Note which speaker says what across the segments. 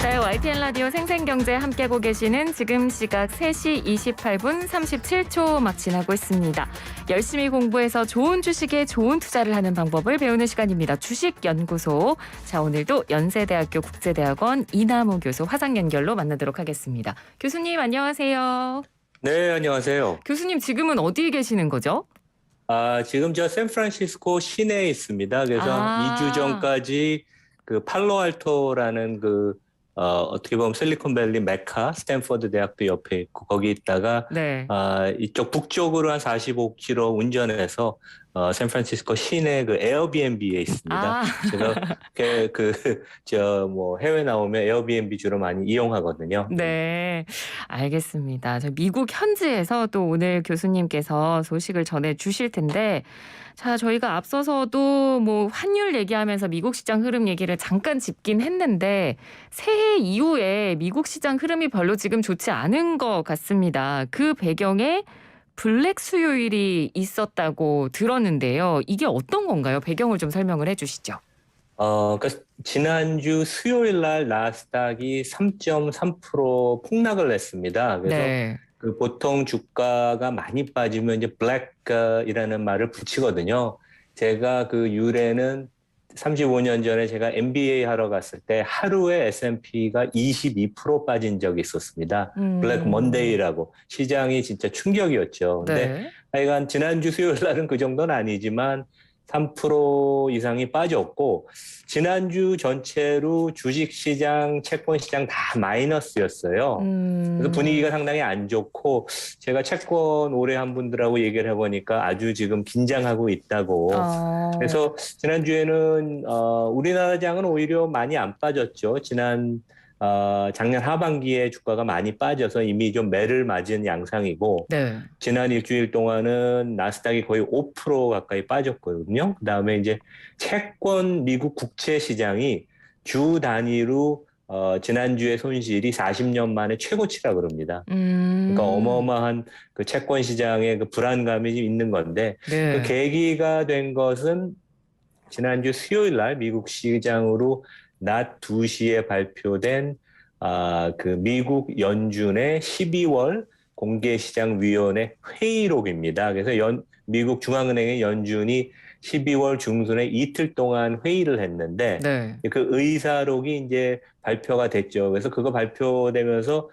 Speaker 1: 네, YTN 라디오 생생경제 함께하고 계시는 지금 시각 3시 28분 37초 막 지나고 있습니다. 열심히 공부해서 좋은 주식에 좋은 투자를 하는 방법을 배우는 시간입니다. 주식연구소. 자, 오늘도 연세대학교 국제대학원 이남우 교수 화상 연결로 만나도록 하겠습니다. 교수님 안녕하세요.
Speaker 2: 네, 안녕하세요.
Speaker 1: 교수님 지금은 어디에 계시는 거죠?
Speaker 2: 지금 저 샌프란시스코 시내에 있습니다. 그래서 2주 전까지 그 팔로알토라는 어떻게 보면 실리콘밸리 메카, 스탠퍼드 대학도 옆에 있고 거기 있다가
Speaker 1: 네.
Speaker 2: 이쪽 북쪽으로 한 45km 운전해서 샌프란시스코 시내 그 에어비앤비에 있습니다. 제가 해외 나오면 에어비앤비 주로 많이 이용하거든요.
Speaker 1: 네, 알겠습니다. 저 미국 현지에서 또 오늘 교수님께서 소식을 전해 주실 텐데, 자, 저희가 앞서서도 뭐 환율 얘기하면서 미국 시장 흐름 얘기를 잠깐 짚긴 했는데 새해 이후에 미국 시장 흐름이 별로 지금 좋지 않은 것 같습니다. 그 배경에 블랙 수요일이 있었다고 들었는데요. 이게 어떤 건가요? 배경을 좀 설명을 해주시죠.
Speaker 2: 그러니까 지난주 수요일 날 나스닥이 3.3% 폭락을 했습니다. 그래서
Speaker 1: 네.
Speaker 2: 그 보통 주가가 많이 빠지면 이제 블랙이라는 말을 붙이거든요. 제가 그 유래는 35년 전에 제가 MBA 하러 갔을 때 하루에 S&P가 22% 빠진 적이 있었습니다. 블랙 먼데이라고. 시장이 진짜 충격이었죠. 근데
Speaker 1: 네.
Speaker 2: 하여간 지난주 수요일 날은 그 정도는 아니지만 3% 이상이 빠졌고 지난주 전체로 주식시장, 채권시장 다 마이너스였어요. 그래서 분위기가 상당히 안 좋고 제가 채권 오래 한 분들하고 얘기를 해보니까 아주 지금 긴장하고 있다고. 그래서 지난주에는 우리나라 장은 오히려 많이 안 빠졌죠. 작년 하반기에 주가가 많이 빠져서 이미 좀 매를 맞은 양상이고
Speaker 1: 네.
Speaker 2: 지난 일주일 동안은 나스닥이 거의 5% 가까이 빠졌거든요. 그다음에 이제 채권 미국 국채 시장이 주 단위로 지난주에 손실이 40년 만에 최고치라 그럽니다. 그러니까 어마어마한 그 채권 시장의 그 불안감이 있는 건데
Speaker 1: 네.
Speaker 2: 그 계기가 된 것은 지난주 수요일 날 미국 시장으로 낮 2시에 발표된 그 미국 연준의 12월 공개시장위원회 회의록입니다. 그래서 미국 중앙은행의 연준이 12월 중순에 이틀 동안 회의를 했는데
Speaker 1: 네.
Speaker 2: 그 의사록이 이제 발표가 됐죠. 그래서 그거 발표되면서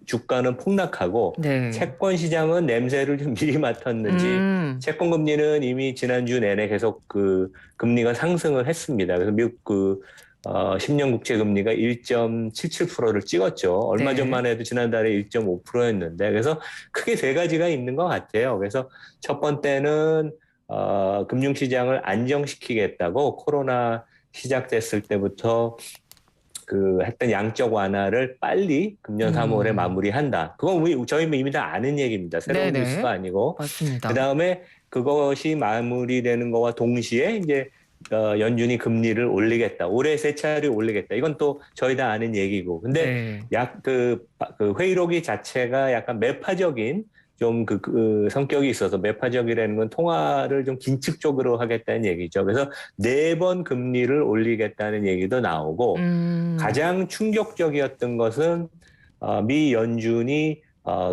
Speaker 2: 주가는 폭락하고
Speaker 1: 네.
Speaker 2: 채권 시장은 냄새를 좀 미리 맡았는지 채권 금리는 이미 지난주 내내 계속 그 금리가 상승을 했습니다. 그래서 미국 10년 국채 금리가 1.77%를 찍었죠. 얼마
Speaker 1: 네.
Speaker 2: 전만 해도 지난달에 1.5%였는데 그래서 크게 세 가지가 있는 것 같아요. 그래서 첫 번째는 금융시장을 안정시키겠다고 코로나 시작됐을 때부터 했던 양적 완화를 빨리 금년 3월에 마무리한다. 그건 저희 이미 다 아는 얘기입니다. 새로운
Speaker 1: 네네.
Speaker 2: 뉴스가 아니고.
Speaker 1: 맞습니다.
Speaker 2: 그다음에 그것이 마무리되는 거와 동시에 이제 연준이 금리를 올리겠다. 올해 세 차례 올리겠다. 이건 또 저희 다 아는 얘기고. 근데
Speaker 1: 네.
Speaker 2: 그 회의록이 자체가 약간 매파적인 좀 성격이 있어서 매파적이라는 건 통화를 좀 긴축적으로 하겠다는 얘기죠. 그래서 4번 금리를 올리겠다는 얘기도 나오고 가장 충격적이었던 것은 미 연준이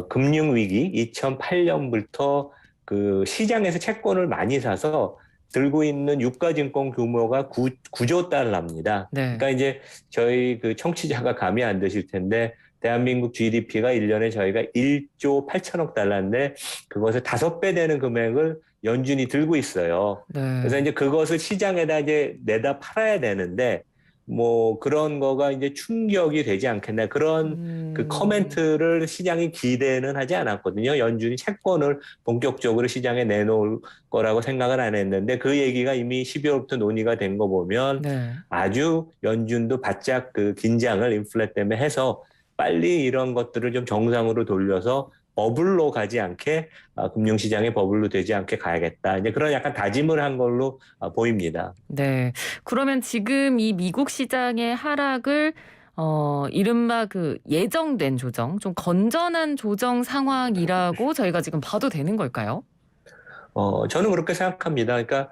Speaker 2: 금융위기 2008년부터 그 시장에서 채권을 많이 사서 들고 있는 유가증권 규모가 9조 달러입니다.
Speaker 1: 네.
Speaker 2: 그러니까 이제 저희 그 청취자가 감이 안 되실 텐데 대한민국 GDP가 1년에 저희가 1조 8천억 달러인데 그것을 5배 되는 금액을 연준이 들고 있어요.
Speaker 1: 네.
Speaker 2: 그래서 이제 그것을 시장에다 이제 내다 팔아야 되는데 뭐 그런 거가 이제 충격이 되지 않겠나 그런 그 커멘트를 시장이 기대는 하지 않았거든요. 연준이 채권을 본격적으로 시장에 내놓을 거라고 생각을 안 했는데 그 얘기가 이미 12월부터 논의가 된 거 보면
Speaker 1: 네.
Speaker 2: 아주 연준도 바짝 그 긴장을 인플레 때문에 해서 빨리 이런 것들을 좀 정상으로 돌려서 버블로 가지 않게 금융시장의 버블로 되지 않게 가야겠다. 이제 그런 약간 다짐을 한 걸로 보입니다.
Speaker 1: 네. 그러면 지금 이 미국 시장의 하락을 이른바 그 예정된 조정, 좀 건전한 조정 상황이라고 저희가 지금 봐도 되는 걸까요?
Speaker 2: 저는 그렇게 생각합니다. 그러니까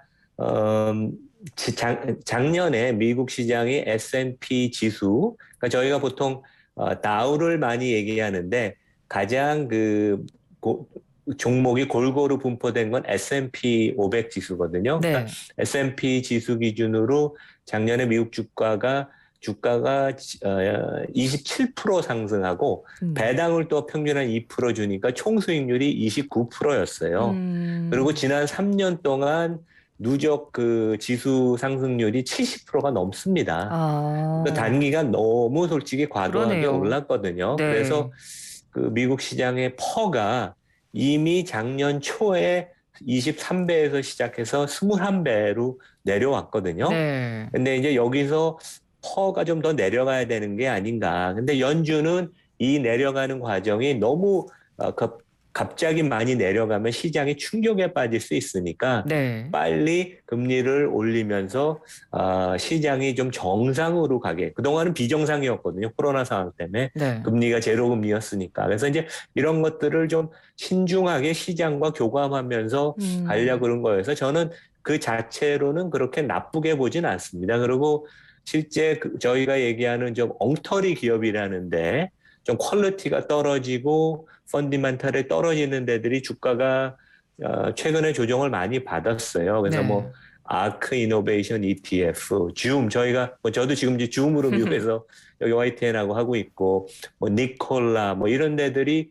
Speaker 2: 작년에 미국 시장이 S&P 지수, 그러니까 저희가 보통 다우를 많이 얘기하는데 가장 종목이 골고루 분포된 건 S&P 500 지수거든요. 그러니까
Speaker 1: 네.
Speaker 2: S&P 지수 기준으로 작년에 미국 주가가 27% 상승하고 배당을 또 평균 한 2% 주니까 총 수익률이 29%였어요. 그리고 지난 3년 동안 누적 그 지수 상승률이 70%가 넘습니다. 그
Speaker 1: 아,
Speaker 2: 단기간 너무 솔직히 과도하게
Speaker 1: 그러네요.
Speaker 2: 올랐거든요. 그래서
Speaker 1: 네.
Speaker 2: 그 미국 시장의 퍼가 이미 작년 초에 23배에서 시작해서 21배로 내려왔거든요.
Speaker 1: 네.
Speaker 2: 근데 이제 여기서 퍼가 좀 더 내려가야 되는 게 아닌가. 근데 연준은 이 내려가는 과정이 너무 갑자기 많이 내려가면 시장이 충격에 빠질 수 있으니까
Speaker 1: 네.
Speaker 2: 빨리 금리를 올리면서 시장이 좀 정상으로 가게. 그동안은 비정상이었거든요. 코로나 상황 때문에.
Speaker 1: 네.
Speaker 2: 금리가 제로 금리였으니까. 그래서 이제 이런 것들을 좀 신중하게 시장과 교감하면서 가려고 그런 거여서 저는 그 자체로는 그렇게 나쁘게 보진 않습니다. 그리고 실제 저희가 얘기하는 좀 엉터리 기업이라는데 좀 퀄리티가 떨어지고 펀디멘탈이 떨어지는 데들이 주가가 최근에 조정을 많이 받았어요. 그래서
Speaker 1: 네.
Speaker 2: 뭐 아크 이노베이션 ETF, 저희가 저도 지금 이제 줌으로 미국에서 여기 YTN하고 하고 있고 뭐 니콜라 뭐 이런 데들이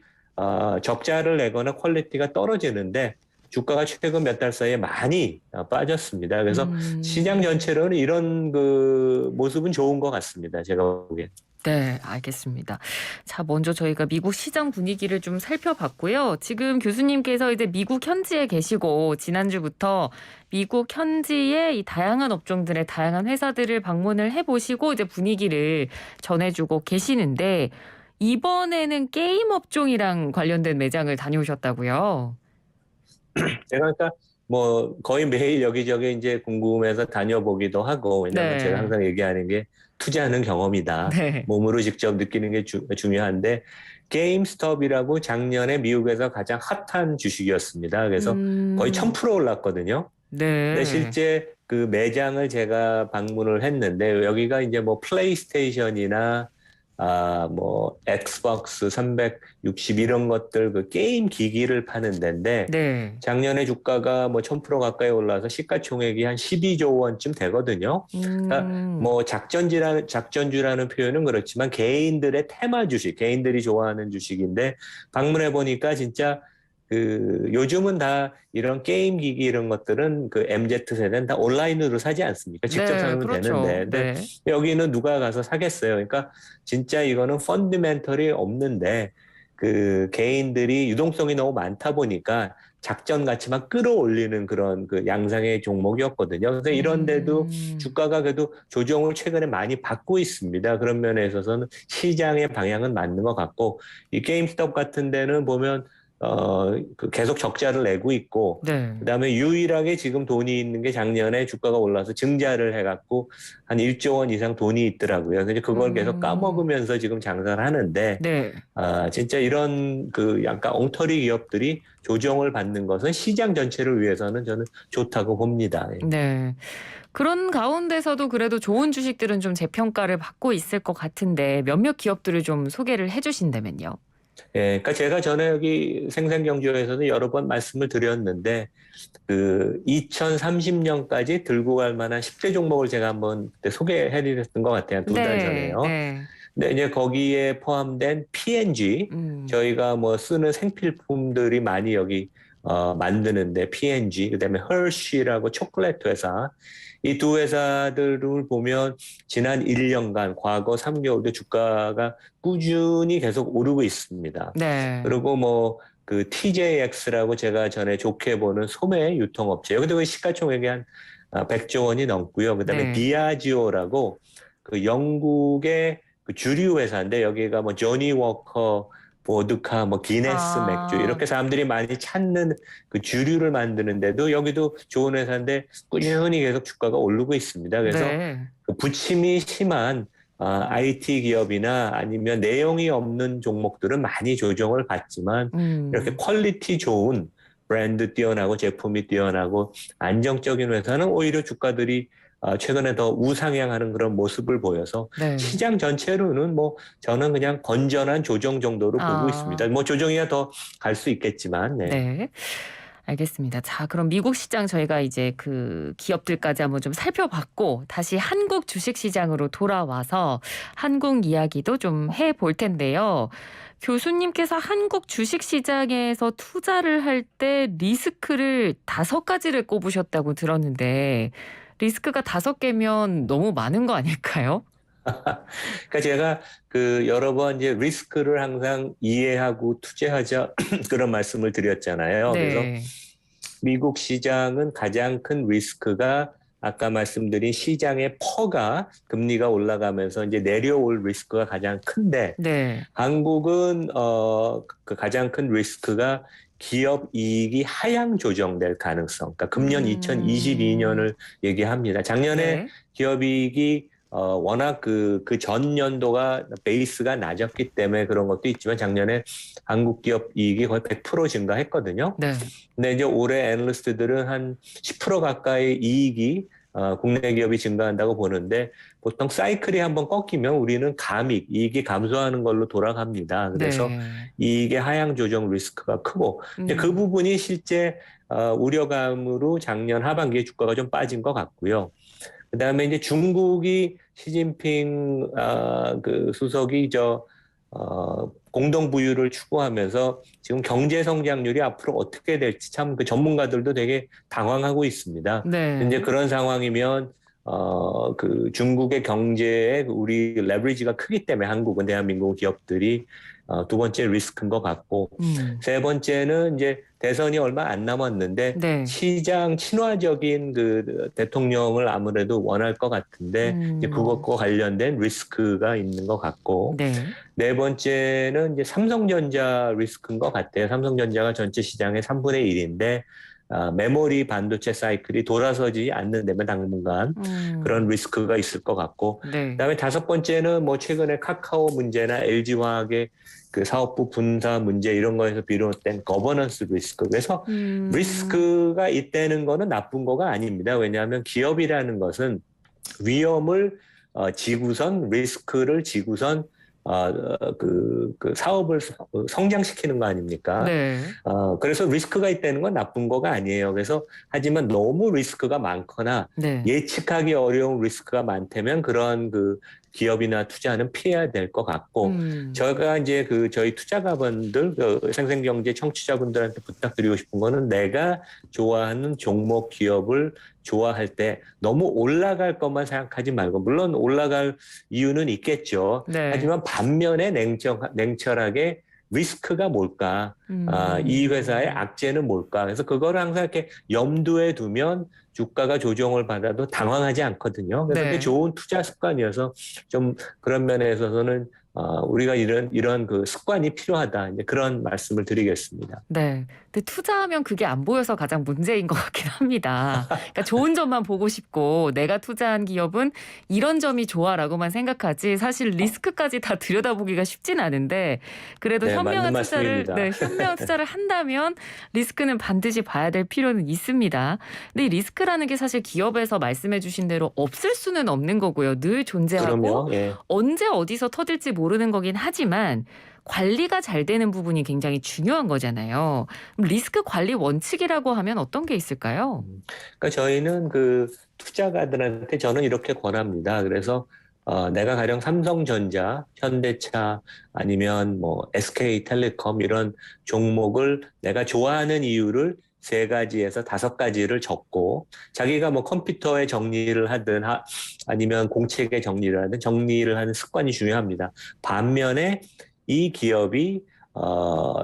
Speaker 2: 적자를 내거나 퀄리티가 떨어지는데 주가가 최근 몇 달 사이에 많이 빠졌습니다. 그래서 시장 전체로는 이런 그 모습은 좋은 것 같습니다. 제가 보기엔.
Speaker 1: 네, 알겠습니다. 자, 먼저 저희가 미국 시장 분위기를 좀 살펴봤고요. 지금 교수님께서 이제 미국 현지에 계시고 지난주부터 미국 현지의 이 다양한 업종들의 다양한 회사들을 방문을 해보시고 이제 분위기를 전해주고 계시는데 이번에는 게임 업종이랑 관련된 매장을 다녀오셨다고요?
Speaker 2: 제가 그러니까 뭐 거의 매일 여기저기 이제 궁금해서 다녀보기도 하고 왜냐하면 제가
Speaker 1: 네,
Speaker 2: 항상 얘기하는 게 투자하는 경험이다.
Speaker 1: 네,
Speaker 2: 몸으로 직접 느끼는 게 중요한데 게임스톱이라고 작년에 미국에서 가장 핫한 주식이었습니다. 그래서 거의 1000% 올랐거든요. 근데
Speaker 1: 네,
Speaker 2: 실제 그 매장을 제가 방문을 했는데 여기가 이제 뭐 플레이스테이션이나 뭐 엑스박스 360 이런 것들 그 게임 기기를 파는 데인데
Speaker 1: 네,
Speaker 2: 작년에 주가가 뭐 1000% 가까이 올라서 시가총액이 한 12조 원쯤 되거든요. 그러니까 뭐 작전주라는 표현은 그렇지만 개인들의 테마 주식, 개인들이 좋아하는 주식인데 방문해 보니까 진짜 그 요즘은 다 이런 게임 기기 이런 것들은 그 MZ 세대는 다 온라인으로 사지 않습니까? 직접
Speaker 1: 네,
Speaker 2: 사면
Speaker 1: 그렇죠.
Speaker 2: 되는데. 근데
Speaker 1: 네.
Speaker 2: 여기는 누가 가서 사겠어요. 그러니까 진짜 이거는 펀더멘털이 없는데 그 개인들이 유동성이 너무 많다 보니까 작전 가치만 끌어올리는 그런 그 양상의 종목이었거든요. 그래서 이런데도
Speaker 1: 음.
Speaker 2: 주가가 그래도 조정을 최근에 많이 받고 있습니다. 그런 면에 있어서는 시장의 방향은 맞는 것 같고 이 게임스톱 같은 데는 보면 계속 적자를 내고 있고,
Speaker 1: 네.
Speaker 2: 그다음에 유일하게 지금 돈이 있는 게 작년에 주가가 올라서 증자를 해갖고 한 1조 원 이상 돈이 있더라고요. 그래서 그걸 계속
Speaker 1: 음.
Speaker 2: 까먹으면서 지금 장사를 하는데,
Speaker 1: 네.
Speaker 2: 진짜 이런 그 약간 엉터리 기업들이 조정을 받는 것은 시장 전체를 위해서는 저는 좋다고 봅니다. 예.
Speaker 1: 네. 그런 가운데서도 그래도 좋은 주식들은 좀 재평가를 받고 있을 것 같은데 몇몇 기업들을 좀 소개를 해 주신다면요.
Speaker 2: 예, 그러니까 제가 전에 여기 생생경제에서도 여러 번 말씀을 드렸는데 그 2030년까지 들고 갈 만한 10대 종목을 제가 한번 그때 소개해드렸던 것 같아요. 2달
Speaker 1: 네.
Speaker 2: 전에요.
Speaker 1: 네.
Speaker 2: 근데 이제 거기에 포함된 P&G,
Speaker 1: 음.
Speaker 2: 저희가 뭐 쓰는 생필품들이 많이 여기 만드는데 P&G, 그다음에 헐시라고 초콜릿 회사, 이 두 회사들을 보면 지난 1년간 과거 3개월도 주가가 꾸준히 계속 오르고 있습니다.
Speaker 1: 네.
Speaker 2: 그리고 뭐 그 TJX라고 제가 전에 좋게 보는 소매 유통업체, 여기도 시가총액이 한 100조 원이 넘고요. 그다음에
Speaker 1: 네.
Speaker 2: 디아지오라고 그 영국의 그 주류 회사인데 여기가 뭐 조니 워커, 보드카, 뭐 기네스 맥주
Speaker 1: 아.
Speaker 2: 이렇게 사람들이 많이 찾는 그 주류를 만드는데도 여기도 좋은 회사인데 꾸준히 계속 주가가 오르고 있습니다. 그래서
Speaker 1: 네.
Speaker 2: 그 부침이 심한 IT 기업이나 아니면 내용이 없는 종목들은 많이 조정을 받지만 이렇게
Speaker 1: 음.
Speaker 2: 퀄리티 좋은 브랜드 뛰어나고 제품이 뛰어나고 안정적인 회사는 오히려 주가들이 최근에 더 우상향하는 그런 모습을 보여서
Speaker 1: 네.
Speaker 2: 시장 전체로는 뭐 저는 그냥 건전한 조정 정도로 보고 있습니다. 뭐 조정이야 더 갈 수 있겠지만. 네.
Speaker 1: 네. 알겠습니다. 자, 그럼 미국 시장 저희가 이제 그 기업들까지 한번 좀 살펴봤고 다시 한국 주식 시장으로 돌아와서 한국 이야기도 좀 해볼 텐데요. 교수님께서 한국 주식 시장에서 투자를 할 때 리스크를 5가지를 꼽으셨다고 들었는데 리스크가 5개면 너무 많은 거 아닐까요?
Speaker 2: 그러니까 제가 그 여러 번 이제 리스크를 항상 이해하고 투자하자 그런 말씀을 드렸잖아요. 그래서
Speaker 1: 네.
Speaker 2: 미국 시장은 가장 큰 리스크가 아까 말씀드린 시장의 퍼가 금리가 올라가면서 이제 내려올 리스크가 가장 큰데
Speaker 1: 네.
Speaker 2: 한국은 그 가장 큰 리스크가 기업 이익이 하향 조정될 가능성. 그러니까 금년 2022년을 얘기합니다. 작년에
Speaker 1: 네.
Speaker 2: 기업 이익이 워낙 그 전년도가 베이스가 낮았기 때문에 그런 것도 있지만 작년에 한국 기업 이익이 거의 100% 증가했거든요.
Speaker 1: 네.
Speaker 2: 근데 이제 올해 애널리스트들은 한 10% 가까이 이익이 국내 기업이 증가한다고 보는데 보통 사이클이 한번 꺾이면 우리는 감익, 이익이 감소하는 걸로 돌아갑니다. 그래서
Speaker 1: 네.
Speaker 2: 이익의 하향 조정 리스크가 크고 이제 그 부분이 실제 우려감으로 작년 하반기에 주가가 좀 빠진 것 같고요. 그다음에 이제 중국이 시진핑 그 수석이 공동 부유를 추구하면서 지금 경제 성장률이 앞으로 어떻게 될지 참 그 전문가들도 되게 당황하고 있습니다.
Speaker 1: 네.
Speaker 2: 이제 그런 상황이면 그 중국의 경제에 우리 레버리지가 크기 때문에 한국은 대한민국 기업들이 두 번째 리스크인 것 같고 세 번째는 이제 대선이 얼마 안 남았는데
Speaker 1: 네.
Speaker 2: 시장 친화적인 그 대통령을 아무래도 원할 것 같은데 이제 그것과 관련된 리스크가 있는 것 같고
Speaker 1: 네.
Speaker 2: 네 번째는 이제 삼성전자 리스크인 것 같아요. 삼성전자가 전체 시장의 3분의 1인데 메모리 반도체 사이클이 돌아서지 않는다면 당분간 그런 리스크가 있을 것 같고
Speaker 1: 네.
Speaker 2: 그다음에 다섯 번째는 뭐 최근에 카카오 문제나 LG화학의 그 사업부 분사 문제 이런 거에서 비롯된 거버넌스 리스크. 그래서 리스크가 있다는 거는 나쁜 거가 아닙니다. 왜냐하면 기업이라는 것은 위험을 지구선 리스크를 지구선 그 사업을 성장시키는 거 아닙니까?
Speaker 1: 네.
Speaker 2: 그래서 리스크가 있다는 건 나쁜 거가 아니에요. 그래서 하지만 너무 리스크가 많거나
Speaker 1: 네.
Speaker 2: 예측하기 어려운 리스크가 많다면 그런 그 기업이나 투자는 피해야 될 것 같고 제가 이제 그 저희 투자가분들 생생경제 청취자분들한테 부탁드리고 싶은 거는 내가 좋아하는 종목 기업을 좋아할 때 너무 올라갈 것만 생각하지 말고 물론 올라갈 이유는 있겠죠.
Speaker 1: 네.
Speaker 2: 하지만 반면에 냉철하게 리스크가 뭘까? 이 회사의 악재는 뭘까? 그래서 그거를 항상 이렇게 염두에 두면 주가가 조정을 받아도 당황하지 않거든요. 그래서
Speaker 1: 네.
Speaker 2: 그게 좋은 투자 습관이어서 좀 그런 면에 있어서는 우리가 이런 그 습관이 필요하다. 이제 그런 말씀을 드리겠습니다.
Speaker 1: 네. 근데 투자하면 그게 안 보여서 가장 문제인 것 같긴 합니다. 그러니까 좋은 점만 보고 싶고 내가 투자한 기업은 이런 점이 좋아라고만 생각하지 사실 리스크까지 다 들여다보기가 쉽진 않은데 그래도
Speaker 2: 네, 맞는 말씀입니다.
Speaker 1: 현명한 투자를 한다면 리스크는 반드시 봐야 될 필요는 있습니다. 근데 이 리스크라는 게 사실 기업에서 말씀해 주신 대로 없을 수는 없는 거고요. 늘 존재하고
Speaker 2: 그럼요. 예.
Speaker 1: 언제 어디서 터질지 모르는 거긴 하지만 관리가 잘 되는 부분이 굉장히 중요한 거잖아요. 그럼 리스크 관리 원칙이라고 하면 어떤 게 있을까요?
Speaker 2: 그러니까 저희는 그 투자가들한테 저는 이렇게 권합니다. 그래서 내가 가령 삼성전자, 현대차 아니면 뭐 SK텔레콤 이런 종목을 내가 좋아하는 이유를 3가지에서 5가지를 적고 자기가 뭐 컴퓨터에 정리를 하든 아니면 공책에 정리를 하든 정리를 하는 습관이 중요합니다. 반면에 이 기업이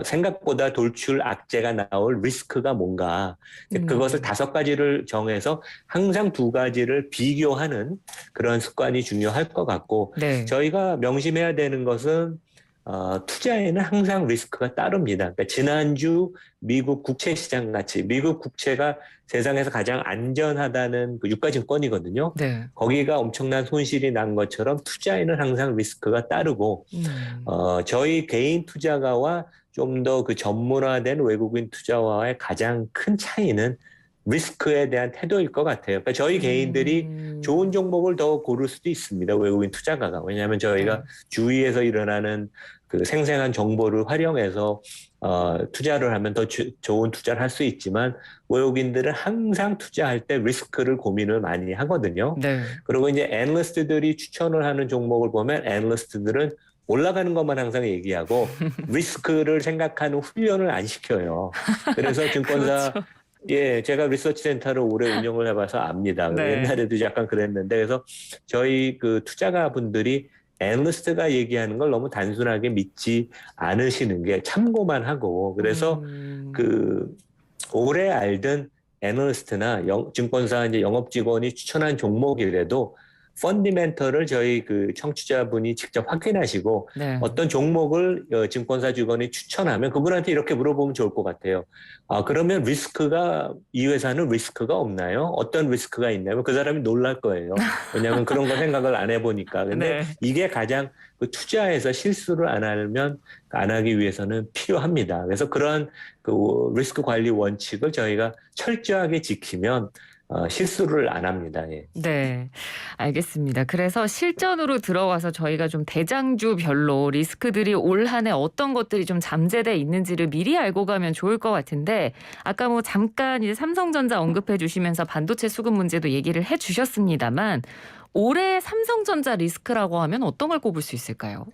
Speaker 2: 생각보다 돌출 악재가 나올 리스크가 뭔가 그것을 5가지를 정해서 항상 2가지를 비교하는 그런 습관이 중요할 것 같고
Speaker 1: 네.
Speaker 2: 저희가 명심해야 되는 것은 투자에는 항상 리스크가 따릅니다. 그러니까 지난주 미국 국채 시장 같이 미국 국채가 세상에서 가장 안전하다는 그 유가증권이거든요.
Speaker 1: 네.
Speaker 2: 거기가 엄청난 손실이 난 것처럼 투자에는 항상 리스크가 따르고 저희 개인 투자가와 좀 더 그 전문화된 외국인 투자와의 가장 큰 차이는 리스크에 대한 태도일 것 같아요. 그러니까 저희 개인들이 좋은 종목을 더 고를 수도 있습니다. 외국인 투자가가. 왜냐하면 저희가
Speaker 1: 네.
Speaker 2: 주위에서 일어나는 그 생생한 정보를 활용해서 투자를 하면 더 좋은 투자를 할 수 있지만 외국인들은 항상 투자할 때 리스크를 고민을 많이 하거든요.
Speaker 1: 네.
Speaker 2: 그리고 이제 애널리스트들이 추천을 하는 종목을 보면 애널리스트들은 올라가는 것만 항상 얘기하고 리스크를 생각하는 훈련을 안 시켜요. 그래서 증권사
Speaker 1: 그렇죠.
Speaker 2: 예, 제가 리서치 센터를 오래 운영을 해봐서 압니다.
Speaker 1: 네.
Speaker 2: 옛날에도 약간 그랬는데, 그래서 저희 그 투자가 분들이 애널리스트가 얘기하는 걸 너무 단순하게 믿지 않으시는 게 참고만 하고, 그래서 그 오래 알던 애널리스트나 증권사 이제 영업 직원이 추천한 종목이라도 펀디멘털을 저희 그 청취자분이 직접 확인하시고
Speaker 1: 네.
Speaker 2: 어떤 종목을 증권사 직원이 추천하면 그분한테 이렇게 물어보면 좋을 것 같아요. 그러면 리스크가 이 회사는 리스크가 없나요? 어떤 리스크가 있나요? 그 사람이 놀랄 거예요. 왜냐하면 그런 거 생각을 안 해보니까. 근데
Speaker 1: 네.
Speaker 2: 이게 가장 그 투자에서 실수를 안 하기 위해서는 필요합니다. 그래서 그런 그 리스크 관리 원칙을 저희가 철저하게 지키면 실수를 안 합니다. 예.
Speaker 1: 네, 알겠습니다. 그래서 실전으로 들어와서 저희가 좀 대장주별로 리스크들이 올 한 해 어떤 것들이 좀 잠재돼 있는지를 미리 알고 가면 좋을 것 같은데 아까 뭐 잠깐 이제 삼성전자 언급해 주시면서 반도체 수급 문제도 얘기를 해 주셨습니다만 올해 삼성전자 리스크라고 하면 어떤 걸 꼽을 수 있을까요?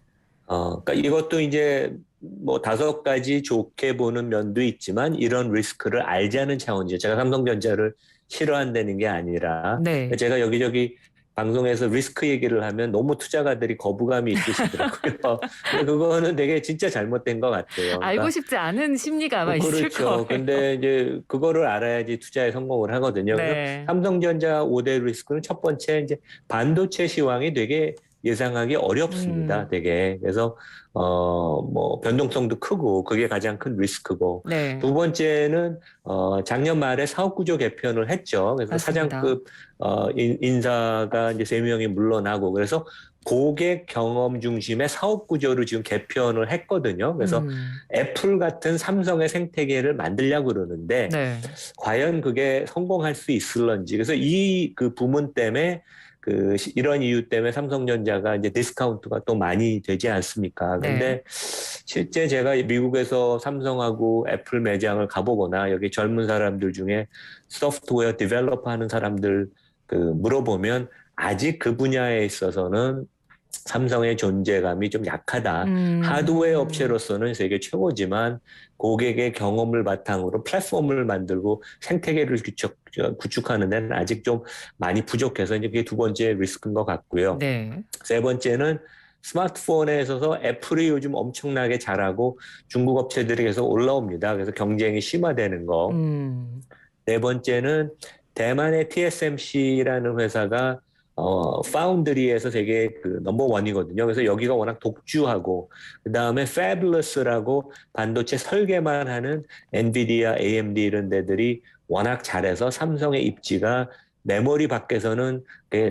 Speaker 2: 그러니까 이것도 이제 뭐 5가지 좋게 보는 면도 있지만 이런 리스크를 알자는 차원이죠. 제가 삼성전자를 싫어한다는 게 아니라
Speaker 1: 네.
Speaker 2: 제가 여기저기 방송에서 리스크 얘기를 하면 너무 투자가들이 거부감이 있으시더라고요. 근데 그거는 되게 진짜 잘못된 것 같아요.
Speaker 1: 알고
Speaker 2: 그러니까
Speaker 1: 싶지 않은 심리가 아마 있을
Speaker 2: 그렇죠.
Speaker 1: 거예요.
Speaker 2: 근데 이제 그거를 알아야지 투자에 성공을 하거든요. 그래서
Speaker 1: 네.
Speaker 2: 삼성전자 5대 리스크는 첫 번째 이제 반도체 시황이 되게 예상하기 어렵습니다. 되게. 그래서 뭐 변동성도 크고 그게 가장 큰 리스크고.
Speaker 1: 네.
Speaker 2: 두 번째는 작년 말에 사업 구조 개편을 했죠. 그래서
Speaker 1: 맞습니다.
Speaker 2: 사장급 인사가 이제 3명이 물러나고 그래서 고객 경험 중심의 사업 구조를 지금 개편을 했거든요. 그래서 애플 같은 삼성의 생태계를 만들려고 그러는데
Speaker 1: 네.
Speaker 2: 과연 그게 성공할 수 있을런지. 그래서 이 그 부문 때문에 이런 이유 때문에 삼성전자가 이제 디스카운트가 또 많이 되지 않습니까? 근데
Speaker 1: 네.
Speaker 2: 실제 제가 미국에서 삼성하고 애플 매장을 가보거나 여기 젊은 사람들 중에 소프트웨어 디벨로퍼 하는 사람들 물어보면 아직 그 분야에 있어서는 삼성의 존재감이 좀 약하다. 하드웨어 업체로서는 세계 최고지만 고객의 경험을 바탕으로 플랫폼을 만들고 생태계를 구축하는 데는 아직 좀 많이 부족해서 이제 그게 두 번째 리스크인 것 같고요.
Speaker 1: 네.
Speaker 2: 세 번째는 스마트폰에 있어서 애플이 요즘 엄청나게 잘하고 중국 업체들이 계속 올라옵니다. 그래서 경쟁이 심화되는 거. 네 번째는 대만의 TSMC라는 회사가 파운드리에서 세계 넘버 원이거든요. 그래서 여기가 워낙 독주하고 그 다음에 Fabless라고 반도체 설계만 하는 엔비디아, AMD 이런 데들이 워낙 잘해서 삼성의 입지가 메모리 밖에서는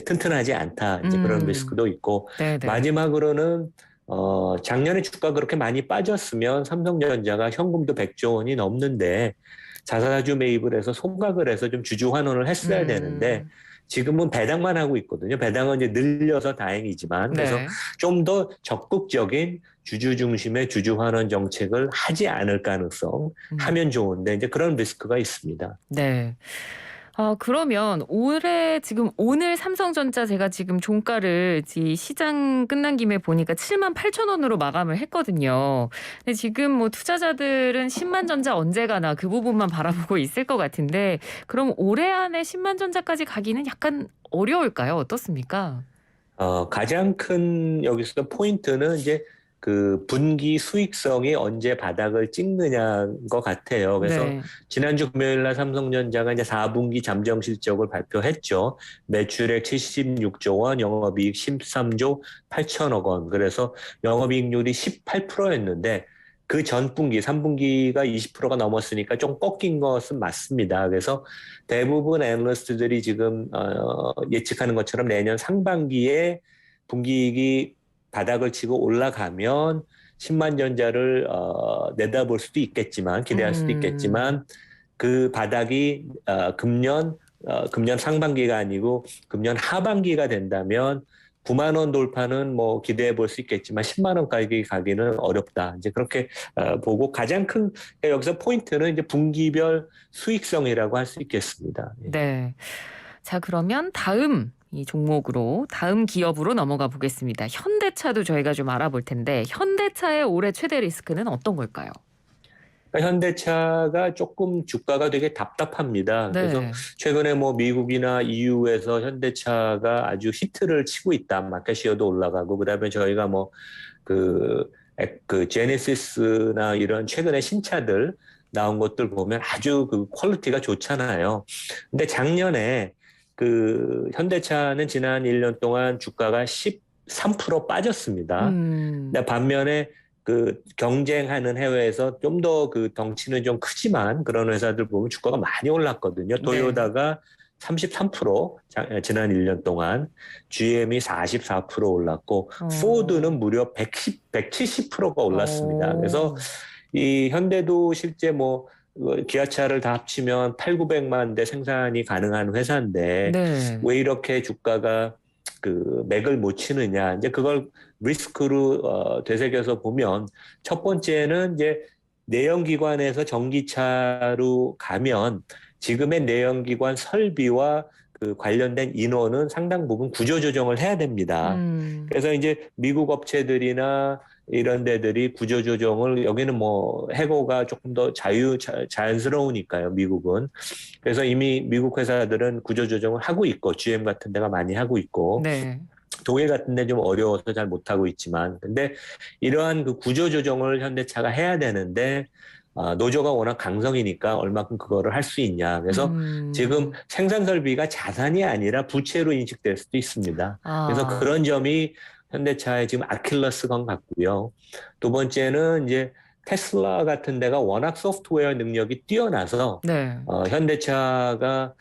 Speaker 2: 튼튼하지 않다. 이제 그런 리스크도 있고
Speaker 1: 네네.
Speaker 2: 마지막으로는 작년에 주가 그렇게 많이 빠졌으면 삼성전자가 현금도 100조 원이 넘는데 자사주 매입을 해서 손각을 해서 좀 주주 환원을 했어야 되는데 지금은 배당만 하고 있거든요. 배당은 이제 늘려서 다행이지만 그래서
Speaker 1: 네.
Speaker 2: 좀 더 적극적인 주주 중심의 주주 환원 정책을 하지 않을 가능성 하면 좋은데 이제 그런 리스크가 있습니다.
Speaker 1: 네. 그러면 올해 지금 오늘 삼성전자 제가 지금 종가를 시장 끝난 김에 보니까 78,000원으로 마감을 했거든요. 근데 지금 뭐 투자자들은 10만 전자 언제 가나 그 부분만 바라보고 있을 것 같은데 그럼 올해 안에 10만 전자까지 가기는 약간 어려울까요? 어떻습니까?
Speaker 2: 가장 큰 여기서 포인트는 이제 그 분기 수익성이 언제 바닥을 찍느냐인 것 같아요. 그래서
Speaker 1: 네.
Speaker 2: 지난주 금요일 날 삼성전자가 이제 4분기 잠정 실적을 발표했죠. 매출액 76조 원, 영업이익 13조 8천억 원. 그래서 영업이익률이 18%였는데 그 전 분기, 3분기가 20%가 넘었으니까 좀 꺾인 것은 맞습니다. 그래서 대부분 애널리스트들이 지금 예측하는 것처럼 내년 상반기에 분기이익이 바닥을 치고 올라가면 10만 전자를 내다볼 수도 있겠지만 기대할 수도 있겠지만 그 바닥이 금년 상반기가 아니고 금년 하반기가 된다면 9만 원 돌파는 뭐 기대해 볼 수 있겠지만 10만 원까지 가기는 어렵다. 이제 그렇게 보고 가장 큰 여기서 포인트는 이제 분기별 수익성이라고 할 수 있겠습니다.
Speaker 1: 네. 자, 그러면 다음 이 종목으로 다음 기업으로 넘어가 보겠습니다. 현대차도 저희가 좀 알아볼 텐데 현대차의 올해 최대 리스크는 어떤 걸까요?
Speaker 2: 그러니까 현대차가 조금 주가가 되게 답답합니다. 그래서
Speaker 1: 네.
Speaker 2: 최근에 뭐 미국이나 EU에서 현대차가 아주 히트를 치고 있다. 마켓시어도 올라가고 그다음에 저희가 뭐 그 제네시스나 이런 최근에 신차들 나온 것들 보면 아주 그 퀄리티가 좋잖아요. 근데 작년에 그 현대차는 지난 1년 동안 주가가 13% 빠졌습니다. 근데 반면에 그 경쟁하는 해외에서 좀 더 그 덩치는 좀 크지만 그런 회사들 보면 주가가 많이 올랐거든요.
Speaker 1: 네.
Speaker 2: 토요타가 33% 지난 1년 동안, GM이 44% 올랐고 포드는 무려 170%가 올랐습니다. 그래서 이 현대도 실제 뭐 기아차를 다 합치면 8,900만 대 생산이 가능한 회사인데
Speaker 1: 네.
Speaker 2: 왜 이렇게 주가가 그 맥을 못 치느냐. 이제 그걸 리스크로 되새겨서 보면 첫 번째는 이제 내연기관에서 전기차로 가면 지금의 내연기관 설비와 그 관련된 인원은 상당 부분 구조조정을 해야 됩니다. 그래서 이제 미국 업체들이나 이런 데들이 구조조정을 여기는 뭐 해고가 조금 더 자연스러우니까요, 미국은. 그래서 이미 미국 회사들은 구조조정을 하고 있고 GM 같은 데가 많이 하고 있고
Speaker 1: 네.
Speaker 2: 독일 같은 데 좀 어려워서 잘 못하고 있지만 근데 이러한 그 구조조정을 현대차가 해야 되는데 노조가 워낙 강성이니까 얼마큼 그거를 할 수 있냐. 그래서 지금 생산 설비가 자산이 아니라 부채로 인식될 수도 있습니다. 그래서 그런 점이 현대차의 지금 아킬레스건 같고요. 두 번째는 이제 테슬라 같은 데가 워낙 소프트웨어 능력이 뛰어나서
Speaker 1: 네.
Speaker 2: 현대차가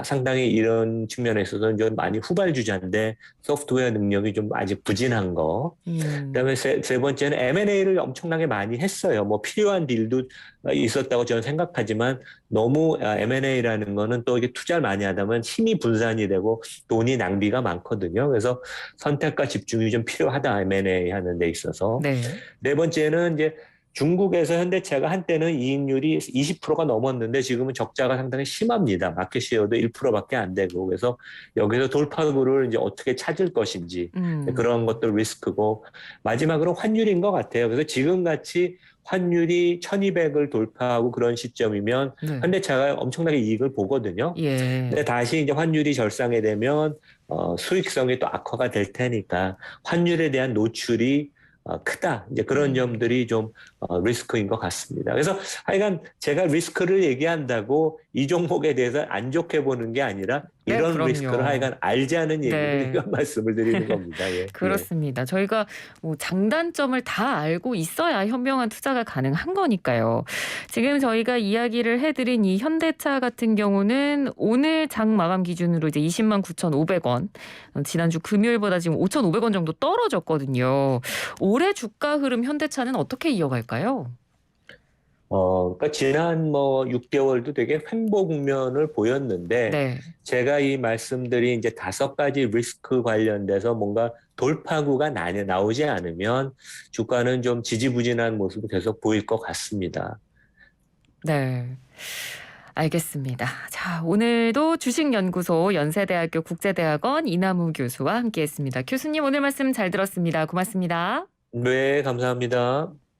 Speaker 2: 상당히 이런 측면에 있어서는 좀 많이 후발주자인데 소프트웨어 능력이 좀 아직 부진한 거. 그다음에 세 번째는 M&A를 엄청나게 많이 했어요. 뭐 필요한 딜도 있었다고 저는 생각하지만 너무 M&A라는 거는 또 이게 투자를 많이 하다 보면 힘이 분산이 되고 돈이 낭비가 많거든요. 그래서 선택과 집중이 좀 필요하다. M&A 하는 데 있어서.
Speaker 1: 네.
Speaker 2: 네 번째는 이제 중국에서 현대차가 한때는 이익률이 20%가 넘었는데 지금은 적자가 상당히 심합니다. 마켓시어도 1%밖에 안 되고 그래서 여기서 돌파구를 이제 어떻게 찾을 것인지 그런 것들 리스크고 마지막으로 환율인 것 같아요. 그래서 지금같이 환율이 1,200을 돌파하고 그런 시점이면
Speaker 1: 네.
Speaker 2: 현대차가 엄청나게 이익을 보거든요.
Speaker 1: 예.
Speaker 2: 근데 다시 이제 환율이 절상이 되면 수익성이 또 악화가 될 테니까 환율에 대한 노출이 크다. 이제 그런 점들이 좀 리스크인 것 같습니다. 그래서 하여간 제가 리스크를 얘기한다고 이 종목에 대해서 안 좋게 보는 게 아니라 이런
Speaker 1: 그럼요.
Speaker 2: 리스크를 하여간 알자는 얘기를 이런 말씀을 드리는 겁니다. 예.
Speaker 1: 그렇습니다. 저희가 뭐 장단점을 다 알고 있어야 현명한 투자가 가능한 거니까요. 지금 저희가 이야기를 해드린 이 현대차 같은 경우는 오늘 장 마감 기준으로 이제 20만 9,500원. 지난주 금요일보다 지금 5,500원 정도 떨어졌거든요. 올해 주가 흐름 현대차는 어떻게 이어갈까요?
Speaker 2: 그러니까 지난 뭐 6개월도 되게 횡보 국면을 보였는데
Speaker 1: 네.
Speaker 2: 제가 이 말씀드린 이제 5가지 리스크 관련돼서 뭔가 돌파구가 나오지 않으면 주가는 좀 지지부진한 모습이 계속 보일 것 같습니다.
Speaker 1: 네. 알겠습니다. 자, 오늘도 주식연구소 연세대학교 국제대학원 이남우 교수와 함께했습니다. 교수님 오늘 말씀 잘 들었습니다. 고맙습니다.
Speaker 2: 네, 감사합니다.